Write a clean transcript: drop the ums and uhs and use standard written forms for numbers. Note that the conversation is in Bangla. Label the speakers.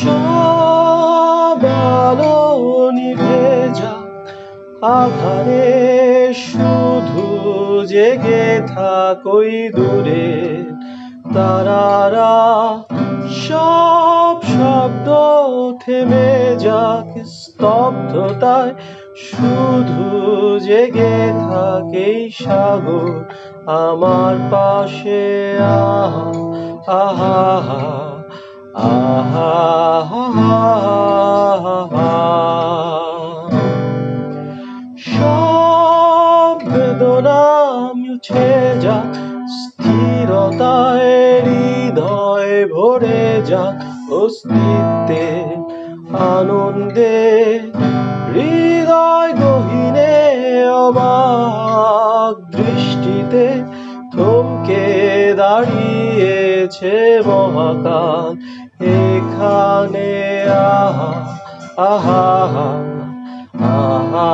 Speaker 1: সব আলো নিভে যাক, আধারে শুধু জেগে থাক ওই দূরে তারারা। সব শব্দ থেমে যাক স্তব্ধতায়, শুধু জেগে থাক এই সাগর আমার পাশে। আহা আহা আহা আহা। সব বেদনা মুছে যাক, স্থিরতায় হৃদয় ভরে যাক অস্তিত্বে আনন্দে। হৃদয় গহীনে অবাক দৃষ্টিতে থমকে দাঁড়িয়েছে মহাকাল এখানে। আহা আহা আহা